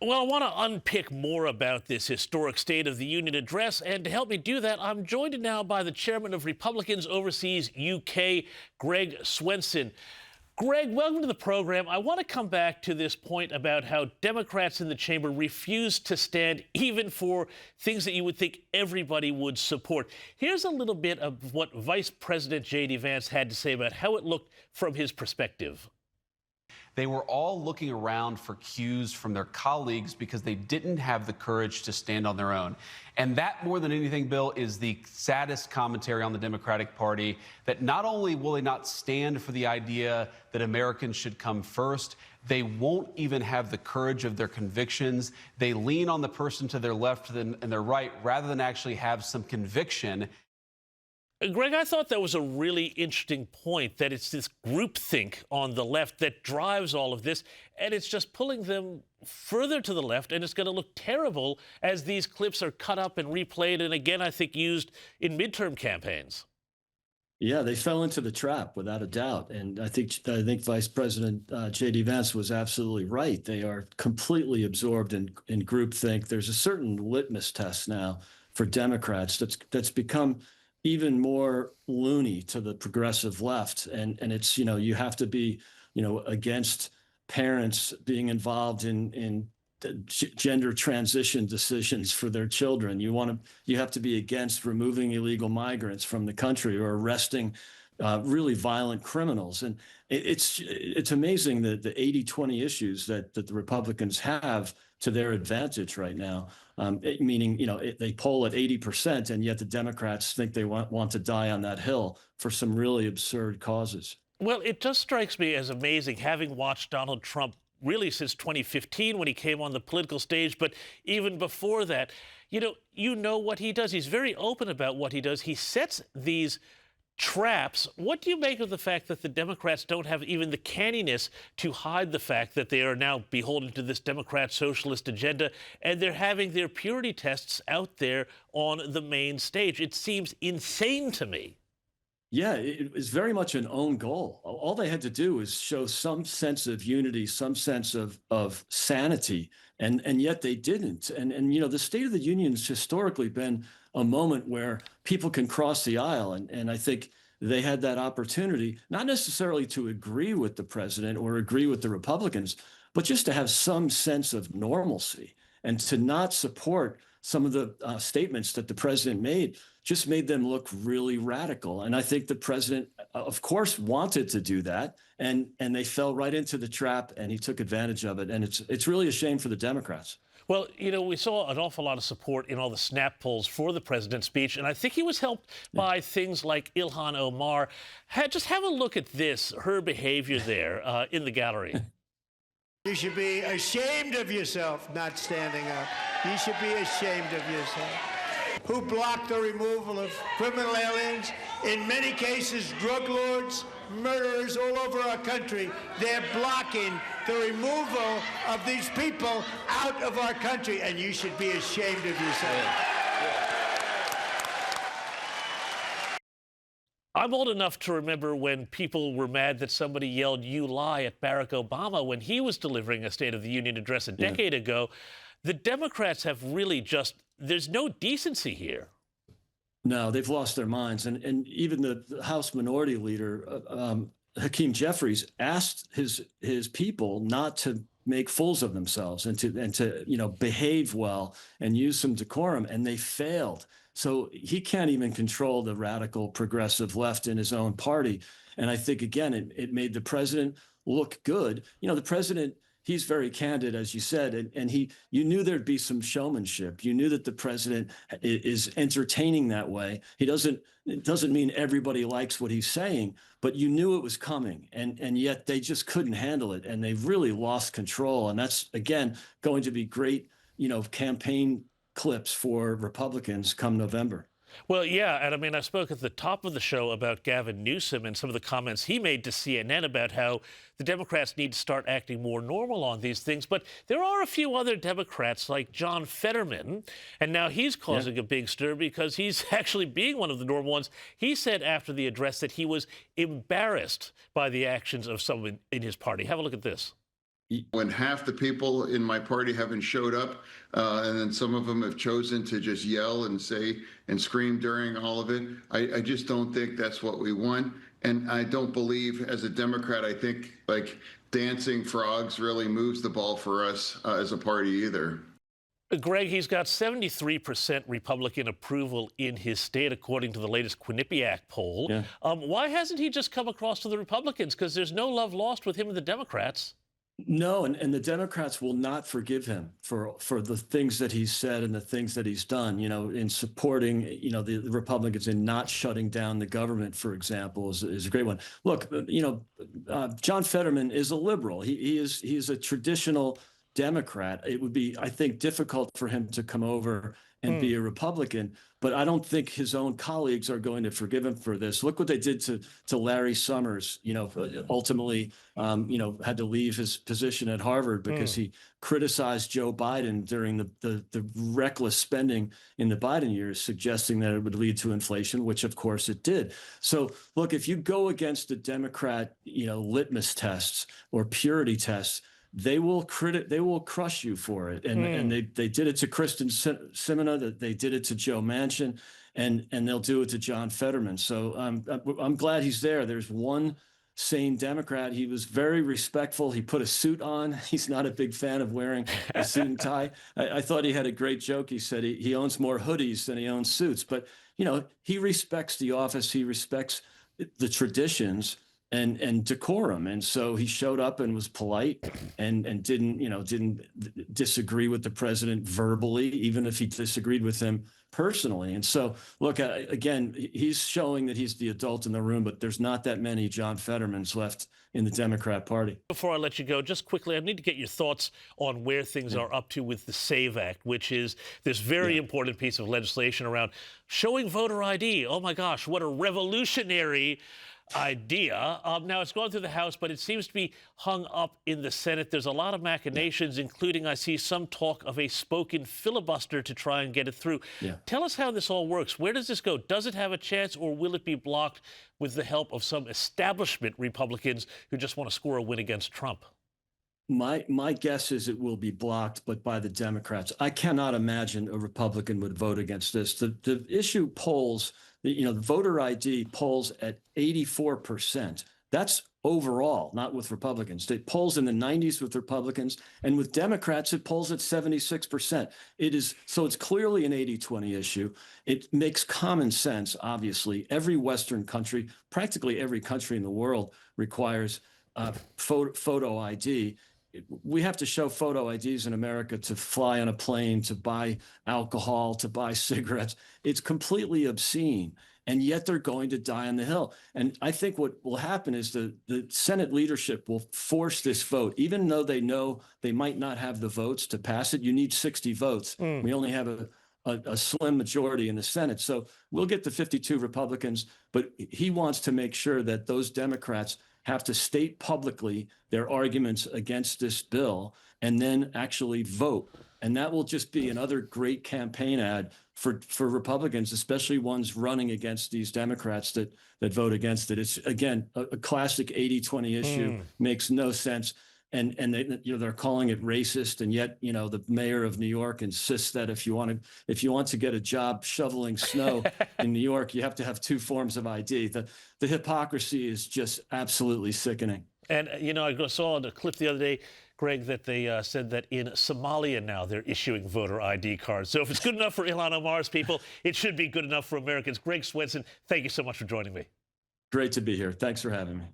Well, I want to unpick more about this historic State of the Union address. And to help me do that, I'm joined now by the chairman of Republicans Overseas UK, Greg Swenson. Greg, welcome to the program. I want to come back to this point about how Democrats in the chamber refuse to stand even for things that you would think everybody would support. Here's a little bit of what Vice President J.D. Vance had to say about how it looked from his perspective. They were all looking around for cues from their colleagues because they didn't have the courage to stand on their own. And that, more than anything, Bill, is the saddest commentary on the Democratic Party, that not only will they not stand for the idea that Americans should come first, they won't even have the courage of their convictions. They lean on the person to their left and their right rather than actually have some conviction. Greg, I thought that was a really interesting point, that it's this groupthink on the left that drives all of this, and it's just pulling them further to the left, and it's going to look terrible as these clips are cut up and replayed, and again, I think, used in midterm campaigns. Yeah, they fell into the trap without a doubt, and I think Vice President J.D. Vance was absolutely right. They are completely absorbed in groupthink. There's a certain litmus test now for Democrats that's become even more loony to the progressive left. And it's, you have to be, against parents being involved in gender transition decisions for their children. You have to be against removing illegal migrants from the country or arresting really violent criminals. And it's amazing that the 80-20 issues that the Republicans have to their advantage right now, meaning, they poll at 80%, and yet the Democrats think they want to die on that hill for some really absurd causes. Well, it just strikes me as amazing, having watched Donald Trump really since 2015 when he came on the political stage, but even before that, you know what he does. He's very open about what he does. He sets these traps. What do you make of the fact that the Democrats don't have even the canniness to hide the fact that they are now beholden to this Democrat socialist agenda, and they're having their purity tests out there on the main stage? It seems insane to me. Yeah, it was very much an own goal. All they had to do is show some sense of unity, some sense of sanity, and yet they didn't. And the State of the Union has historically been a moment where people can cross the aisle, and I think they had that opportunity, not necessarily to agree with the president or agree with the Republicans, but just to have some sense of normalcy, and to not support some of the statements that the president made just made them look really radical. And I think the president, of course, wanted to do that, and they fell right into the trap, and he took advantage of it. And it's really a shame for the Democrats. Well, we saw an awful lot of support in all the snap polls for the president's speech, and I think he was helped by things like Ilhan Omar. Just have a look at this, her behavior there in the gallery. You should be ashamed of yourself not standing up. You should be ashamed of yourself. Who blocked the removal of criminal aliens? In many cases, drug lords, murderers all over our country. They're blocking the removal of these people out of our country, and you should be ashamed of yourself. I'm old enough to remember when people were mad that somebody yelled, "You lie," at Barack Obama when he was delivering a State of the Union address a decade ago. The Democrats have really there's no decency here. No, they've lost their minds. And even the House Minority Leader, Hakeem Jeffries, asked his people not to make fools of themselves and to behave well and use some decorum, and they failed. So he can't even control the radical progressive left in his own party. And I think, again, it made the president look good. The president, he's very candid, as you said, and you knew there'd be some showmanship. You knew that the president is entertaining that way. It doesn't mean everybody likes what he's saying, but you knew it was coming, and yet they just couldn't handle it, and they've really lost control. And that's, again, going to be great, campaign clips for Republicans come November. Well, yeah, and I mean, I spoke at the top of the show about Gavin Newsom and some of the comments he made to CNN about how the Democrats need to start acting more normal on these things. But there are a few other Democrats, like John Fetterman, and now he's causing a big stir because he's actually being one of the normal ones. He said after the address that he was embarrassed by the actions of someone in his party. Have a look at this. When half the people in my party haven't showed up, and then some of them have chosen to just yell and say and scream during all of it, I just don't think that's what we want. And I don't believe, as a Democrat, I think like dancing frogs really moves the ball for us as a party either. Greg, he's got 73% Republican approval in his state, according to the latest Quinnipiac poll. Yeah. Why hasn't he just come across to the Republicans? Because there's no love lost with him and the Democrats. No, and the Democrats will not forgive him for the things that he's said and the things that he's done, in supporting, the Republicans in not shutting down the government, for example, is a great one. Look, John Fetterman is a liberal. He is a traditional Democrat. It would be, I think, difficult for him to come over and be a Republican, but I don't think his own colleagues are going to forgive him for this. Look what they did to Larry Summers, ultimately, had to leave his position at Harvard because he criticized Joe Biden during the reckless spending in the Biden years, suggesting that it would lead to inflation, which of course it did. So look, if you go against the Democrat, litmus tests or purity tests, they will crush you for it. And they did it to Kristen Sinema, they did it to Joe Manchin, and they'll do it to John Fetterman. So I'm glad he's there. There's one sane Democrat. He was very respectful. He put a suit on. He's not a big fan of wearing a suit and tie. I thought he had a great joke. He said he owns more hoodies than he owns suits, but he respects the office. He respects the traditions and decorum. And so he showed up and was polite and didn't disagree with the president verbally, even if he disagreed with him personally. And so, look, again, he's showing that he's the adult in the room, but there's not that many John Fettermans left in the Democrat Party. Before I let you go, just quickly, I need to get your thoughts on where things are up to with the SAVE Act, which is this very important piece of legislation around showing voter ID. Oh, my gosh, what a revolutionary idea. Now, it's gone through the House, but it seems to be hung up in the Senate. There's a lot of machinations, including I see some talk of a spoken filibuster to try and get it through. Tell us how this all works. Where does this go? Does it have a chance, or will it be blocked with the help of some establishment Republicans who just want to score a win against Trump? My guess is it will be blocked, but by the Democrats. I cannot imagine a Republican would vote against this. The issue polls, the voter ID polls at 84%. That's overall, not with Republicans. It polls in the 90s with Republicans, and with Democrats, it polls at 76%. So it's clearly an 80-20 issue. It makes common sense, obviously. Every Western country, practically every country in the world, requires photo ID. We have to show photo IDs in America to fly on a plane, to buy alcohol, to buy cigarettes. It's completely obscene, and yet they're going to die on the Hill. And I think what will happen is the Senate leadership will force this vote, even though they know they might not have the votes to pass it. You need 60 votes. We only have a slim majority in the Senate. So we'll get the 52 Republicans, but he wants to make sure that those Democrats have to state publicly their arguments against this bill and then actually vote. And that will just be another great campaign ad for Republicans, especially ones running against these Democrats that vote against it. It's, again, a classic 80-20 issue, makes no sense. And they're calling it racist, and yet the mayor of New York insists that if you want to get a job shoveling snow in New York, you have to have 2 forms of ID. The hypocrisy is just absolutely sickening. And I saw in a clip the other day, Greg, that they said that in Somalia now they're issuing voter ID cards. So if it's good enough for Ilhan Omar's people, it should be good enough for Americans. Greg Swenson, thank you so much for joining me. Great to be here. Thanks for having me.